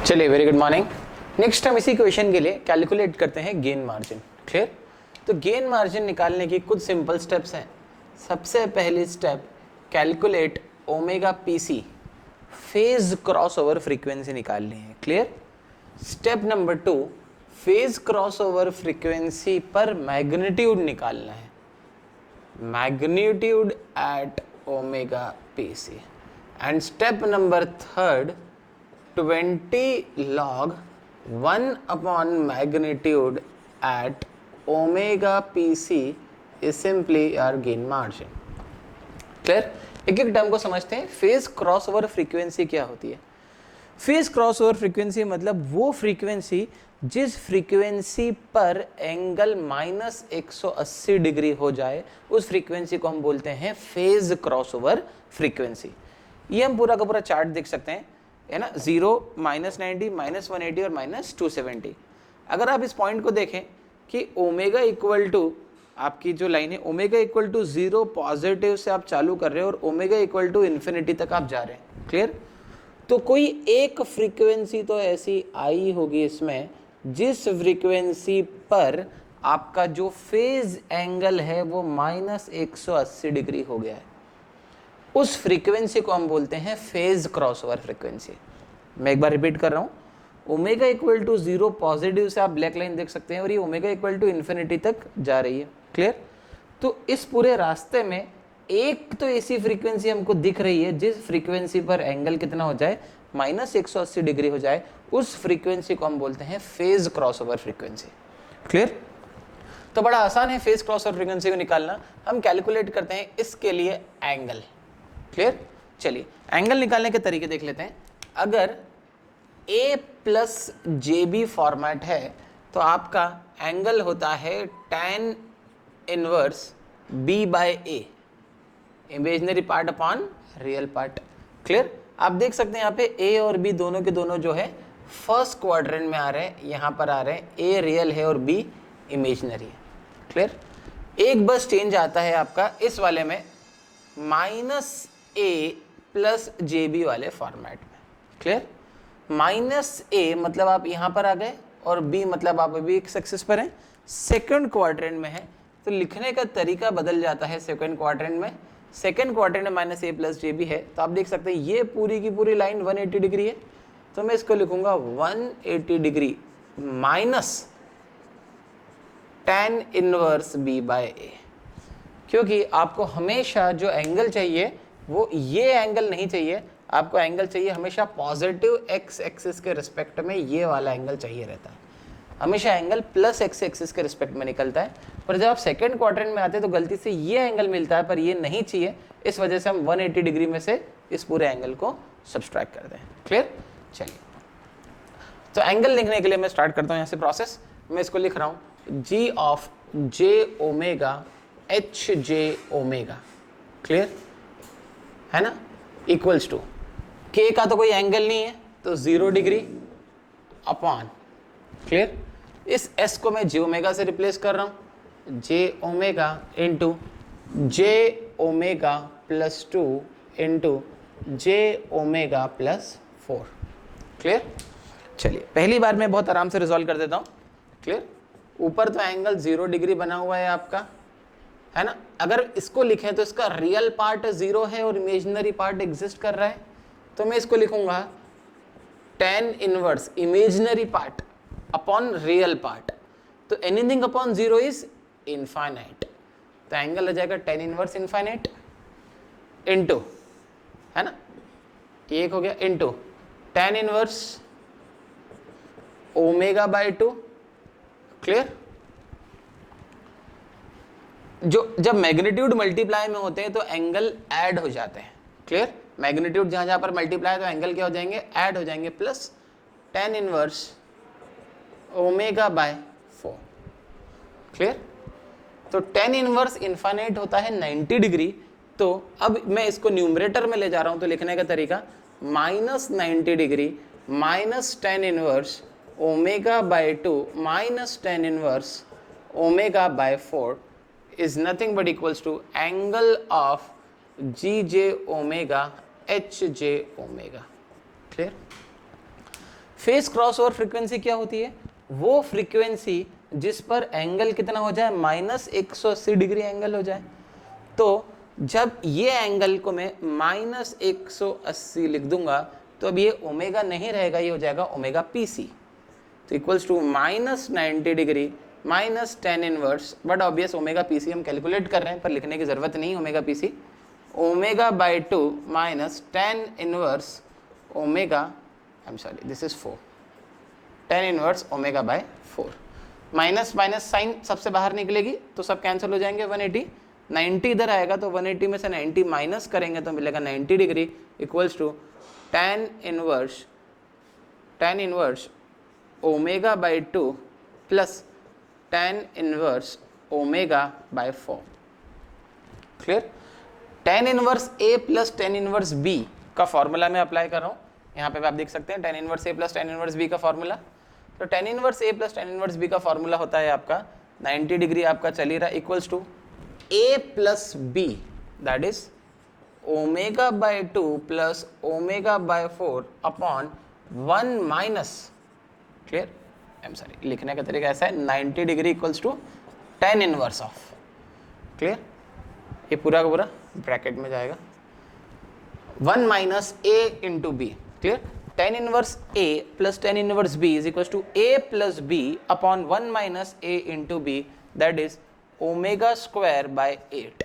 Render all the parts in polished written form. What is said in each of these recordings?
चलिए, very good morning. Next हम इसी क्वेश्चन के लिए कैलकुलेट करते हैं गेन मार्जिन। क्लियर? तो गेन मार्जिन निकालने की कुछ सिंपल स्टेप्स हैं। सबसे पहली step, calculate omega PC, phase crossover frequency निकालनी है। Clear? Step number 2, phase crossover frequency पर मैग्नीट्यूड निकालना है, magnitude at omega PC. And step number 3, 20 log 1 upon magnitude at omega pc is simply our gain margin. Clear? एक एक term को समझते हैं। फेज क्रॉसओवर फ्रीक्वेंसी क्या होती है? फेज क्रॉसओवर फ्रीक्वेंसी मतलब वो फ्रीक्वेंसी जिस फ्रीक्वेंसी पर एंगल -180 डिग्री हो जाए, उस फ्रीक्वेंसी को हम बोलते हैं फेज क्रॉसओवर फ्रीक्वेंसी। ये हम पूरा का पूरा चार्ट देख सकते हैं, है ना? 0, -90, -180 और -270। अगर आप इस पॉइंट को देखें कि ओमेगा इक्वल टू, आपकी जो लाइन है ओमेगा इक्वल टू 0 पॉजिटिव से आप चालू कर रहे हो और ओमेगा इक्वल टू इन्फिनिटी तक आप जा रहे हैं। क्लियर? तो कोई एक फ्रीक्वेंसी तो ऐसी आई होगी इसमें जिस फ्रीक्वेंसी पर आपका जो फेज एंगल है वो -180 डिग्री हो गया है। उस फ्रीक्वेंसी को हम बोलते हैं फेज क्रॉसओवर फ्रीक्वेंसी। मैं एक बार रिपीट कर रहा हूँ, ओमेगा इक्वल टू 0 पॉजिटिव से आप ब्लैक लाइन देख सकते हैं और ये ओमेगा इक्वल टू इन्फिनिटी तक जा रही है। क्लियर? तो इस पूरे रास्ते में एक तो ऐसी फ्रीक्वेंसी हमको दिख रही है जिस फ्रीक्वेंसी पर एंगल कितना हो जाए, -180 डिग्री हो जाए, उस फ्रीक्वेंसी को हम बोलते हैं फेज क्रॉसओवर फ्रीक्वेंसी। क्लियर? तो बड़ा आसान है फेज क्रॉसओवर फ्रीक्वेंसी को निकालना। हम कैलकुलेट करते हैं इसके लिए एंगल। क्लियर? चलिए, एंगल निकालने के तरीके देख लेते हैं। अगर a प्लस JB फॉर्मेट है तो आपका एंगल होता है tan inverse B by A, imaginary part upon real part. Clear? आप देख सकते हैं यहाँ पे A और B दोनों के दोनों जो है फर्स्ट क्वाड्रेंट में आ रहे हैं, यहाँ पर आ रहे हैं। A रियल है और B इमेजिनरी है। क्लियर? एक बस चेंज आता है आपका इस वाले में, -A प्लस JB वाले फॉर्मेट में। क्लियर? -A मतलब आप यहाँ पर आ गए और B मतलब आप अभी एक एक्सिस पर हैं, सेकंड क्वाड्रेंट में है, तो लिखने का तरीका बदल जाता है। सेकंड क्वाड्रेंट में -A प्लस JB है, तो आप देख सकते हैं ये पूरी की पूरी लाइन 180 डिग्री है, तो मैं इसको लिखूंगा 180 degree minus tan inverse B by A, क्योंकि आपको हमेशा जो एंगल चाहिए वो ये एंगल नहीं चाहिए, आपको एंगल चाहिए हमेशा पॉजिटिव x एक्सिस के रिस्पेक्ट में, ये वाला एंगल चाहिए रहता है। हमेशा एंगल प्लस x एक्सिस के रिस्पेक्ट में निकलता है, पर जब आप सेकंड क्वाड्रेंट में आते हैं तो गलती से ये एंगल मिलता है पर ये नहीं चाहिए, इस वजह से हम 180 डिग्री में से इस पूरे एंगल को सब्सट्रैक्ट करते हैं। क्लियर? चलिए, तो एंगल लिखने के लिए मैं स्टार्ट करता हूँ यहाँ से प्रोसेस। मैं इसको लिख रहा हूँ G of J omega H J omega. Clear है ना? इक्वल्स टू K का तो कोई एंगल नहीं है तो 0 डिग्री अपॉन, क्लियर, इस S को मैं J ओमेगा से रिप्लेस कर रहा हूँ, J omega into J omega plus 2 into J omega plus 4। Clear? चलिए, पहली बार मैं बहुत आराम से रिजॉल्व कर देता हूँ। क्लियर? ऊपर तो एंगल 0 डिग्री बना हुआ है आपका, है ना? अगर इसको लिखें तो इसका रियल पार्ट 0 है और इमेजिनरी पार्ट एग्जिस्ट कर रहा है, तो मैं इसको लिखूंगा tan inverse imaginary part upon real part, तो एनीथिंग अपॉन 0 इज इनफाइनाइट, तो एंगल हो जाएगा tan इनवर्स इनफाइनाइट इनटू, है ना, ये एक हो गया, into tan inverse omega by 2। Clear? जो जब मैग्नीट्यूड मल्टीप्लाई में होते हैं तो एंगल ऐड हो जाते हैं। क्लियर? मैग्नीट्यूड जहां जहां पर मल्टीप्लाई तो एंगल क्या हो जाएंगे, ऐड हो जाएंगे, plus tan inverse omega by 4। Clear? तो tan इनवर्स इनफाइनाइट होता है 90 डिग्री, तो अब मैं इसको न्यूमरेटर में ले जा रहा हूं, तो लिखने का तरीका -90 degree minus tan inverse omega by 2 minus tan inverse omega by 4 is nothing but equals to angle of GJ omega HJ omega. Clear? Face cross over frequency क्या होती है? वो फ्रीक्वेंसी जिस पर एंगल कितना हो जाए, -180 डिग्री एंगल हो जाए। तो जब ये एंगल को मैं -180 लिख दूंगा तो अब ये ओमेगा नहीं रहेगा, ये हो जाएगा ओमेगा पी सी। तो equals to -90 degree minus ten inverse, but obvious omega P c हम कैलकुलेट कर रहे हैं पर लिखने की जरूरत नहीं, omega P C omega by 2 minus ten inverse omega, I am sorry this is 4, tan inverse omega by 4। Minus minus sign सबसे बाहर निकलेगी तो सब कैंसिल हो जाएंगे, 180, 90 इधर आएगा तो 180 में से 90 माइनस करेंगे तो मिलेगा 90 degree equals to tan inverse omega by 2 plus tan inverse omega by 4। Clear? Tan inverse A plus tan inverse B का फॉर्मूला मैं अप्लाई कर रहा हूँ यहाँ पे, आप देख सकते हैं tan inverse A plus tan inverse B का फॉर्मूला। तो tan inverse A plus tan inverse B का फॉर्मूला होता है आपका 90 डिग्री आपका चल ही रहा equals to A plus B, that is omega by 2 plus omega by 4 upon 1 minus, clear, I am sorry लिखने का तरीका ऐसा है, 90 degree equals to tan inverse of, clear, ये पूरा का पूरा ब्रैकेट में जाएगा 1 minus A into B, clear, tan inverse A plus tan inverse B is equal to A plus B upon 1 minus A into B, that is omega square by 8,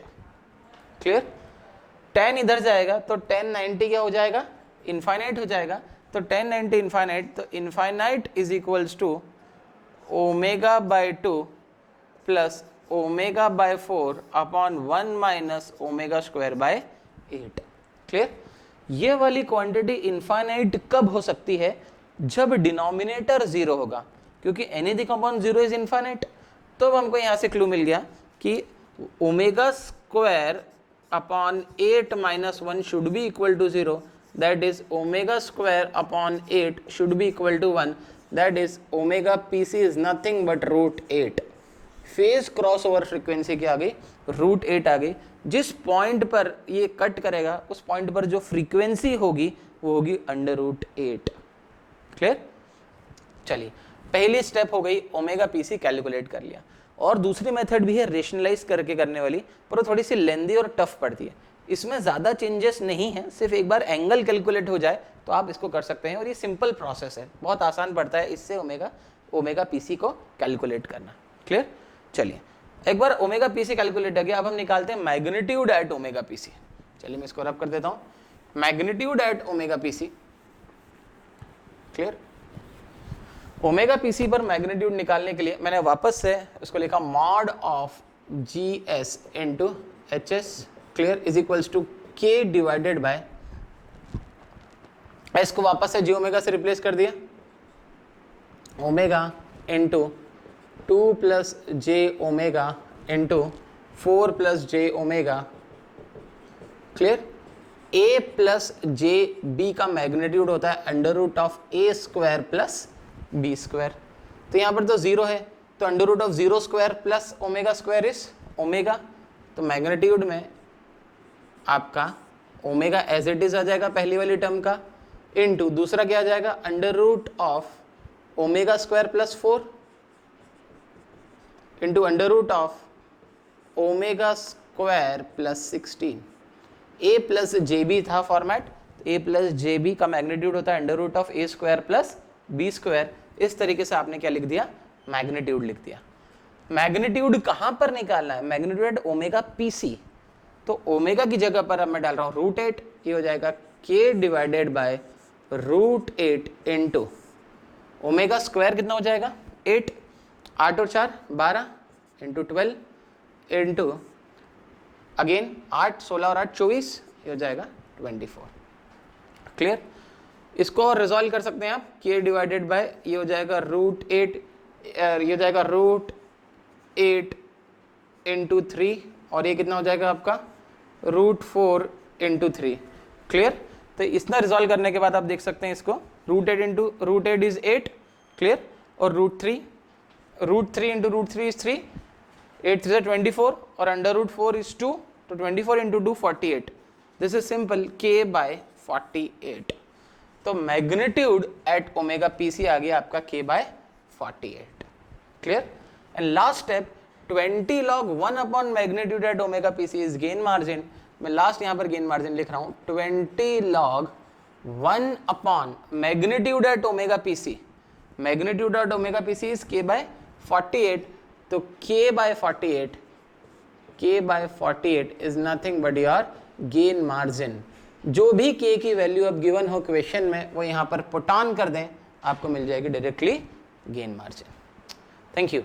clear. 10 इधर जाएगा तो 10 90 क्या हो जाएगा, इनफाइनाइट हो जाएगा, तो 10 90 इनफाइनाइट, तो infinite is equals to omega by 2 plus omega by 4 upon 1 minus omega square by 8, clear. ये वाली क्वांटिटी इनफाइनाइट कब हो सकती है, जब डिनोमिनेटर 0 होगा, क्योंकि एनीथिंग अपॉन 0 इज इनफाइनाइट। तो हमको यहाँ से क्लू मिल गया कि omega square upon 8 minus 1 should be equal to 0, that is omega square upon 8 should be equal to 1, that is omega P C is nothing but √8। Phase crossover frequency क्या आ गई, √8 आ गई। जिस पॉइंट पर ये कट करेगा उस point पर जो फ्रीक्वेंसी होगी वो होगी √8, क्लियर। चलिए पहली स्टेप हो गई, ओमेगा पी सी कैलकुलेट कर लिया, और दूसरी मेथड भी है रेशनलाइज करके करने वाली, पर वो थोड़ी सी लेंदी और टफ पड़ती है। इसमें ज़्यादा चेंजेस नहीं है, सिर्फ एक बार एंगल कैलकुलेट हो जाए तो आप इसको कर सकते हैं, और ये सिंपल प्रोसेस है, बहुत आसान पड़ता है इससे ओमेगा पी सी को कैलकुलेट करना, क्लियर। चलिए एक बार ओमेगा पी सी कैलकुलेट हो गया, अब हम निकालते हैं magnitude at omega P C. चलिए मैं इसको रब कर देता हूँ, magnitude at omega P C, clear. Omega P C पर मैग्नीट्यूड निकालने के लिए मैंने वापस से उसको लिखा mod of G S into H S, clear, is equals to K divided by, S को वापस से जी ओमेगा से रिप्लेस कर दिया, omega into 2 plus J omega into 4 plus J omega, clear. A plus J B का magnitude होता है under root of A square plus B square. तो यहाँ पर तो 0 है, तो under root of 0 square plus omega square is omega, तो मैग्नीट्यूड में आपका ओमेगा एज इट इज आ जाएगा पहली वाली टर्म का, इनटू दूसरा क्या आ जाएगा under root of omega square plus 4 into under root of omega square plus 16। A plus J B था format, A plus J B का मैग्नीट्यूड होता है under root of A square plus B square. इस तरीके से आपने क्या लिख दिया, मैग्नीट्यूड लिख दिया। मैग्नीट्यूड कहाँ पर निकालना है, मैग्नीट्यूड ओमेगा पी सी, तो ओमेगा की जगह पर अब मैं डाल रहा हूँ √8, ये हो जाएगा के divided bye √8 into omega square कितना हो जाएगा 8, 8 और 4 12 इंटू 12 इंटू अगेन 8 16 और 8 24, ये हो जाएगा 24, क्लियर। इसको और रिजॉल्व कर सकते हैं आप, के डिवाइडेड बाय ये हो जाएगा √8, ये हो जाएगा √8 इंटू 3, और ये कितना हो जाएगा आपका √4 इंटू 3, क्लियर। तो इतना रिजॉल्व करने के बाद आप देख सकते हैं इसको, √8 इंटू √8 इज 8, क्लियर, और √3 इंटू √3 इज 3, 8 3 24, और अंडर रूट 4 इज 2, तो 24 into 2 48, this is simple k by 48। तो magnitude at omega P c आ गया आपका k by 48. Clear? And last step 20 log 1 upon magnitude at omega P C is gain margin. मैं last यहां पर gain margin लिख रहा हूं 20 log 1 upon magnitude at omega P C. Magnitude at omega P C is k by 48. तो k by 48 is nothing but your gain margin. जो भी k की वैल्यू अब गिवन हो क्वेश्चन में वो यहां पर पुट ऑन कर दें, आपको मिल जाएगी directly gain margin. Thank you.